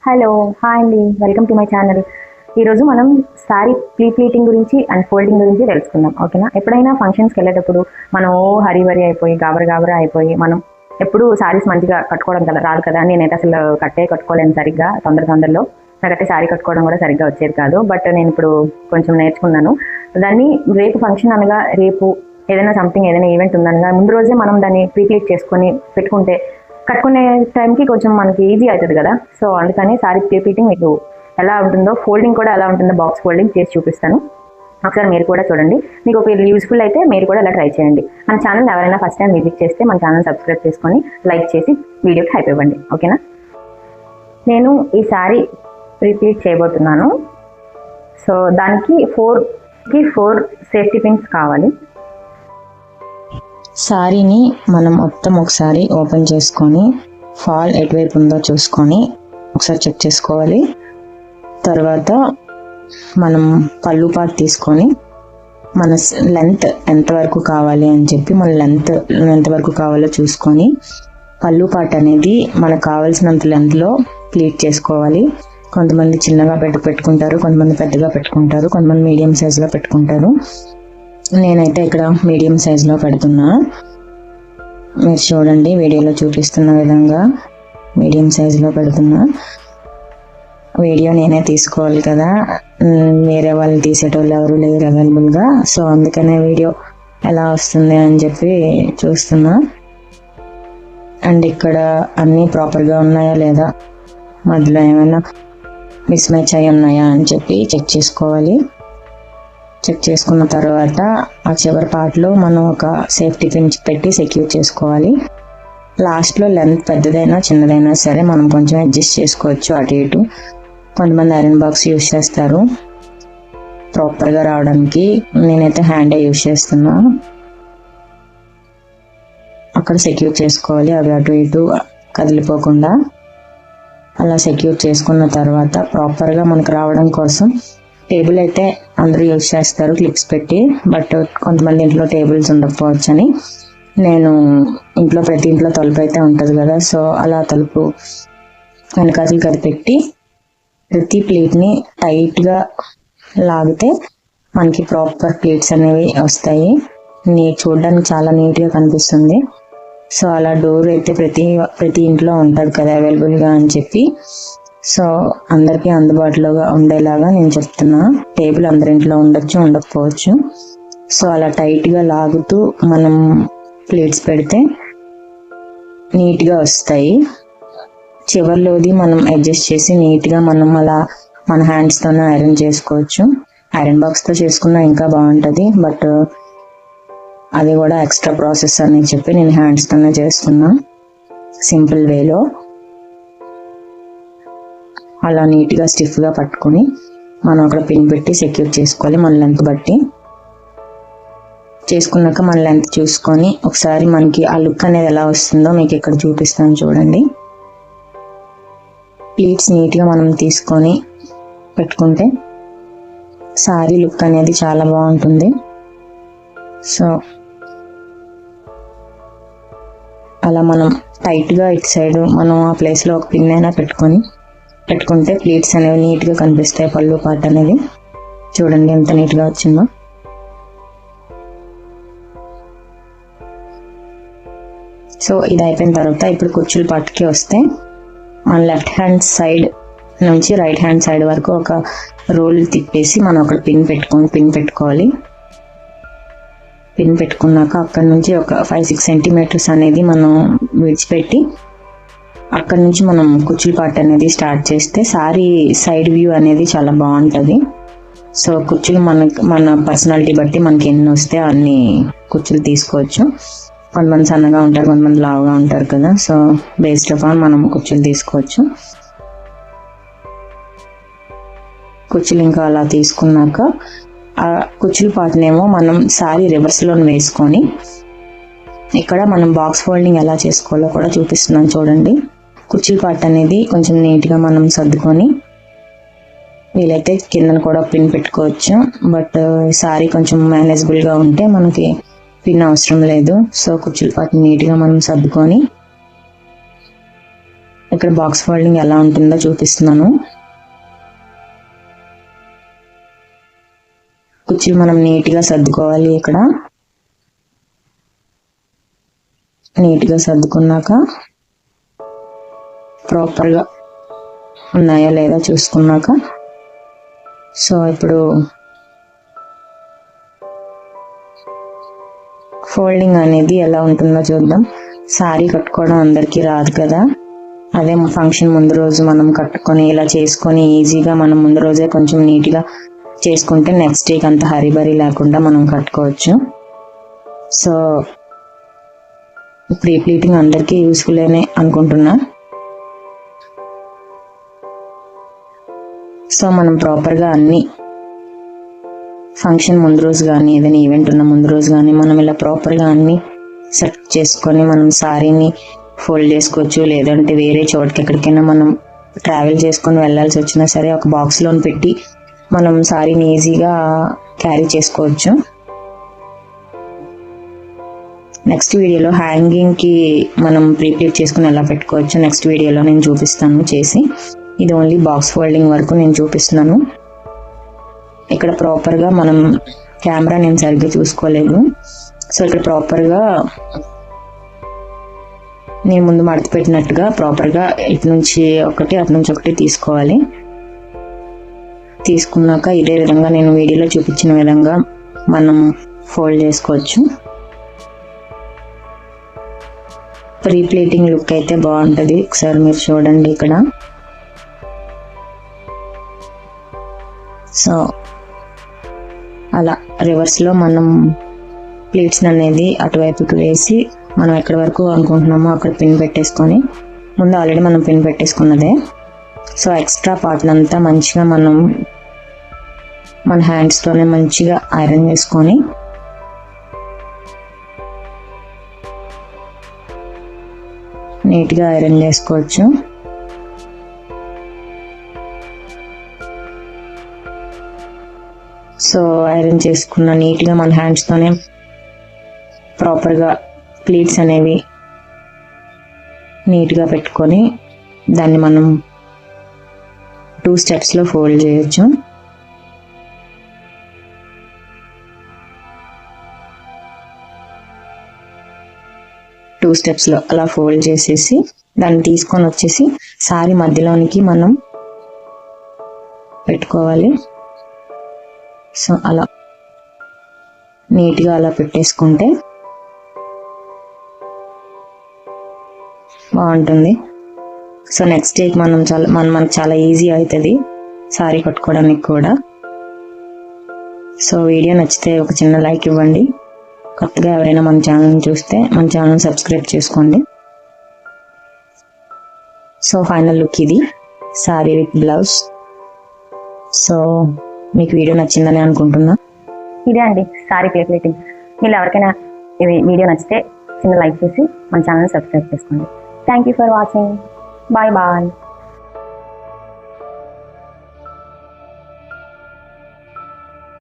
Hello, hi అండి. Welcome to my channel. ఈరోజు మనం శారీ ప్లీటింగ్ గురించి అండ్ ఫోల్డింగ్ గురించి తెలుసుకుందాం. ఓకేనా? ఎప్పుడైనా ఫంక్షన్స్కి వెళ్ళేటప్పుడు మనం హరివరి అయిపోయి గాబరా అయిపోయి మనం ఎప్పుడు శారీస్ మంచిగా కట్టుకోవడం కదా రాదు కదా. నేనైతే అసలు కట్టుకోలేను సరిగ్గా. తొందరలో నాకైతే శారీ కట్టుకోవడం కూడా సరిగ్గా వచ్చేది కాదు. బట్ నేను ఇప్పుడు కొంచెం నేర్చుకున్నాను దాన్ని. రేపు ఫంక్షన్ అనగా, రేపు ఏదైనా ఈవెంట్ ఉందనగా ముందు రోజే మనం దాన్ని ప్లీట్ చేసుకొని పెట్టుకుంటే కట్టుకునే టైంకి కొంచెం మనకి ఈజీ అవుతుంది కదా. సో అందుకని శారీ ప్లీటింగ్ మీకు ఎలా ఉంటుందో, ఫోల్డింగ్ కూడా ఎలా ఉంటుందో బాక్స్ ఫోల్డింగ్ చేసి చూపిస్తాను. ఒకసారి మీరు కూడా చూడండి. మీకు ఒక యూస్ఫుల్ అయితే మీరు కూడా ఇలా ట్రై చేయండి. మన ఛానల్ ఎవరైనా ఫస్ట్ టైం విజిట్ చేస్తే మన ఛానల్ సబ్స్క్రైబ్ చేసుకొని లైక్ చేసి వీడియోకి హైప్ ఇవ్వండి. ఓకేనా? నేను ఈ శారీ ప్లీట్ చేయబోతున్నాను. సో దానికి ఫోర్ సేఫ్టీ పిన్స్ కావాలి. శారీని మనం మొత్తం ఒకసారి ఓపెన్ చేసుకొని ఫాల్ ఎటువైపు ఉందో చూసుకొని ఒకసారి చెక్ చేసుకోవాలి. తర్వాత మనం పళ్ళు పార్ట్ తీసుకొని మన లెంత్ ఎంతవరకు కావాలి అని చెప్పి మన లెంత్ ఎంతవరకు కావాలో చూసుకొని పళ్ళు పార్ట్ అనేది మనకు కావాల్సినంత లెంత్లో ప్లీట్ చేసుకోవాలి. కొంతమంది చిన్నగా పెట్టుకుంటారు, కొంతమంది పెద్దగా పెట్టుకుంటారు, కొంతమంది మీడియం సైజులో పెట్టుకుంటారు. నేనైతే ఇక్కడ మీడియం సైజులో పెడుతున్నా. మీరు చూడండి, వీడియోలో చూపిస్తున్న విధంగా మీడియం సైజులో పెడుతున్నా. వీడియో నేనే తీసుకోవాలి కదా, వేరే వాళ్ళు తీసేటోళ్ళు ఎవరు లేరు అవైలబుల్గా. సో అందుకనే వీడియో ఎలా వస్తుంది అని చెప్పి చూస్తున్నా. అండ్ ఇక్కడ అన్నీ ప్రాపర్గా ఉన్నాయా లేదా, మధ్యలో ఏమైనా మిస్ మ్యాచ్ అయి ఉన్నాయా అని చెప్పి చెక్ చేసుకోవాలి. చెక్ చేసుకున్న తర్వాత ఆ చివరి పార్ట్లో మనం ఒక సేఫ్టీ పిన్ పెట్టి సెక్యూర్ చేసుకోవాలి. లాస్ట్లో లెంత్ పెద్దదైనా చిన్నదైనా సరే మనం కొంచెం అడ్జస్ట్ చేసుకోవచ్చు అటు ఇటు. కొంతమంది ఐరన్ బాక్స్ యూజ్ చేస్తారు ప్రాపర్గా రావడానికి. నేనైతే హ్యాండే యూజ్ చేస్తున్నా. అక్కడ సెక్యూర్ చేసుకోవాలి, అవి అటు ఇటు కదిలిపోకుండా. అలా సెక్యూర్ చేసుకున్న తర్వాత ప్రాపర్గా మనకు రావడం కోసం టేబుల్ అయితే అందరూ యూజ్ చేస్తారు క్లిప్స్ పెట్టి. బట్ కొంతమంది ఇంట్లో టేబుల్స్ ఉండకపోవచ్చు అని నేను ప్రతి ఇంట్లో తలుపు అయితే ఉంటుంది కదా. సో అలా తలుపు వెనకాతలు కదిపెట్టి ప్రతి ప్లేట్ని టైట్గా లాగితే మనకి ప్రాపర్ ప్లేట్స్ అనేవి వస్తాయి. చూడడానికి చాలా నీట్గా కనిపిస్తుంది. సో అలా డోర్ అయితే ప్రతి ఇంట్లో ఉంటుంది కదా అవైలబుల్గా అని చెప్పి, సో అందరికీ అందుబాటులోగా ఉండేలాగా నేను చెప్తున్నా. టేబుల్ అందరింట్లో ఉండొచ్చు, ఉండకపోవచ్చు. సో అలా టైట్గా లాగుతూ మనం ప్లేట్స్ పెడితే నీట్గా వస్తాయి. చివర్లోది మనం అడ్జస్ట్ చేసి నీట్గా మనం అలా మన హ్యాండ్స్తోనే ఐరన్ చేసుకోవచ్చు. ఐరన్ బాక్స్తో చేసుకున్నా ఇంకా బాగుంటుంది, బట్ అది కూడా ఎక్స్ట్రా ప్రాసెస్ అని చెప్పి నేను హ్యాండ్స్తోనే చేస్తున్నా సింపుల్ వేలో. అలా నీట్గా స్టిఫ్గా పట్టుకొని మనం అక్కడ పిన్ పెట్టి సెక్యూర్ చేసుకోవాలి మన లెంత్ బట్టి. చేసుకున్నాక మన లెంత్ చూసుకొని ఒకసారి మనకి ఆ లుక్ అనేది ఎలా వస్తుందో మీకు ఇక్కడ చూపిస్తాను చూడండి. ప్లీట్స్ నీట్గా మనం తీసుకొని పెట్టుకుంటే సారీ లుక్ అనేది చాలా బాగుంటుంది. సో అలా మనం టైట్గా ఇటు సైడ్ మనం ఆ ప్లేస్లో ఒక పిన్ అయినా పెట్టుకుంటే ప్లేట్స్ అనేవి నీట్గా కనిపిస్తాయి. పళ్ళు పార్ట్ అనేది చూడండి ఎంత నీట్గా వచ్చిందో. సో ఇది అయిపోయిన తర్వాత ఇప్పుడు కుర్చీల పార్ట్కి వస్తే మన లెఫ్ట్ హ్యాండ్ సైడ్ నుంచి రైట్ హ్యాండ్ సైడ్ వరకు ఒక రోల్ తిప్పేసి మనం అక్కడ పిన్ పెట్టుకోవాలి. పిన్ పెట్టుకున్నాక అక్కడ నుంచి ఒక 5-6 సెంటీమీటర్స్ అనేది మనం విడిచిపెట్టి అక్కడ నుంచి మనం కుర్చీల పార్ట్ అనేది స్టార్ట్ చేస్తే సారీ సైడ్ వ్యూ అనేది చాలా బాగుంటుంది. సో కుర్చీలు మన పర్సనాలిటీ బట్టి మనకి ఎన్ని వస్తే అన్ని కుర్చీలు తీసుకోవచ్చు. కొంతమంది సన్నగా ఉంటారు, కొంతమంది లావుగా ఉంటారు కదా. సో బేస్డ్ ఆన్ మనం కుర్చీలు తీసుకోవచ్చు. కుర్చీలు ఇంకా అలా తీసుకున్నాక ఆ కుర్చీల పార్ట్నేమో మనం సారీ రివర్స్లో వేసుకొని ఇక్కడ మనం బాక్స్ ఫోల్డింగ్ ఎలా చేసుకోవాలో కూడా చూపిస్తున్నాను చూడండి. కుర్చీల పార్ట్ అనేది కొంచెం నీట్గా మనం సర్దుకొని వీలైతే కిందన కూడా పిన్ పెట్టుకోవచ్చు. బట్ సారీ కొంచెం మేనేజబుల్గా ఉంటే మనకి పిన్ అవసరం లేదు. సో కుర్చీల పార్ట్ నీట్గా మనం సర్దుకొని ఇక్కడ బాక్స్ ఫోల్డింగ్ ఎలా ఉంటుందో చూపిస్తున్నాను. కుర్చీలు మనం నీట్గా సర్దుకోవాలి. ఇక్కడ నీట్గా సర్దుకున్నాక ప్రాపర్గా ఉన్నాయా లేదా చూసుకున్నాక, సో ఇప్పుడు ఫోల్డింగ్ అనేది ఎలా ఉంటుందో చూద్దాం. శారీ కట్టుకోవడం అందరికీ రాదు కదా, అదే ఫంక్షన్ ముందు రోజు మనం కట్టుకొని ఇలా చేసుకొని ఈజీగా మనం ముందు రోజే కొంచెం నీట్గా చేసుకుంటే నెక్స్ట్ డేకి అంత హరిబరి లేకుండా మనం కట్టుకోవచ్చు. సో ప్రీ ప్లీటింగ్ అందరికీ యూస్ఫుల్ అనే అనుకుంటున్నా. సో మనం ప్రాపర్గా అన్ని ఫంక్షన్ ముందు రోజు కానీ ఏదైనా ఈవెంట్ ఉన్న ముందు రోజు కానీ మనం ఇలా ప్రాపర్గా అన్ని సెట్ చేసుకొని మనం శారీని ఫోల్డ్ చేసుకోవచ్చు. లేదంటే వేరే చోటుకి ఎక్కడికైనా మనం ట్రావెల్ చేసుకొని వెళ్ళాల్సి వచ్చినా సరే ఒక బాక్స్లో పెట్టి మనం శారీని ఈజీగా క్యారీ చేసుకోవచ్చు. నెక్స్ట్ వీడియోలో హ్యాంగింగ్కి మనం ప్రీప్లీట్ చేసుకుని ఎలా పెట్టుకోవచ్చు నెక్స్ట్ వీడియోలో నేను చూపిస్తాను చేసి. ఇది ఓన్లీ బాక్స్ ఫోల్డింగ్ వరకు నేను చూపిస్తున్నాను. ఇక్కడ ప్రాపర్గా మనం కెమెరా నేను సరిగ్గా చూసుకోలేదు. సో ఇక్కడ ప్రాపర్గా నేను ముందు మడత పెట్టినట్టుగా ప్రాపర్గా ఇటు నుంచి ఒకటి అటు నుంచి ఒకటి తీసుకోవాలి. తీసుకున్నాక ఇదే విధంగా నేను వీడియోలో చూపించిన విధంగా మనం ఫోల్డ్ చేసుకోవచ్చు. ప్రీప్లీటింగ్ లుక్ అయితే బాగుంటుంది. ఒకసారి మీరు చూడండి ఇక్కడ. సో అలా రివర్స్లో మనం ప్లీట్స్ అనేది అటువైపుకి వేసి మనం ఎక్కడి వరకు అనుకుంటున్నామో అక్కడ పిన్ పెట్టేసుకొని, ముందు ఆల్రెడీ మనం పిన్ పెట్టేసుకున్నదే. సో ఎక్స్ట్రా పార్ట్నంతా మంచిగా మనం మన హ్యాండ్స్తోనే మంచిగా ఐరన్ చేసుకొని నీట్గా ఐరన్ చేసుకోవచ్చు. సో ఐరన్ చేసుకున్న నీట్గా మన హ్యాండ్స్తోనే ప్రాపర్గా ప్లీట్స్ అనేవి నీట్గా పెట్టుకొని దాన్ని మనం 2 స్టెప్స్లో ఫోల్డ్ చేయొచ్చు. టూ స్టెప్స్లో అలా ఫోల్డ్ చేసేసి దాన్ని తీసుకొని వచ్చేసి శారీ మధ్యలోనికి మనం పెట్టుకోవాలి. సో అలా నీట్గా అలా పెట్టేసుకుంటే బాగుంటుంది. సో నెక్స్ట్ డేకి మనకు చాలా ఈజీ అవుతుంది శారీ కట్టుకోవడానికి కూడా. సో వీడియో నచ్చితే ఒక చిన్న లైక్ ఇవ్వండి. కొత్తగా ఎవరైనా మన ఛానల్ని చూస్తే మన ఛానల్ సబ్స్క్రైబ్ చేసుకోండి. సో ఫైనల్ లుక్ ఇది శారీ విత్ బ్లౌజ్. సో మీకు వీడియో నచ్చిందని అనుకుంటున్నా. ఇదే అండి సారీ ప్లీటింగ్. మీరు ఎవరికైనా ఈ వీడియో నచ్చితే చిన్న లైక్ చేసి మన ఛానల్ సబ్స్క్రైబ్ చేసుకోండి. Thank you for watching. Bye bye.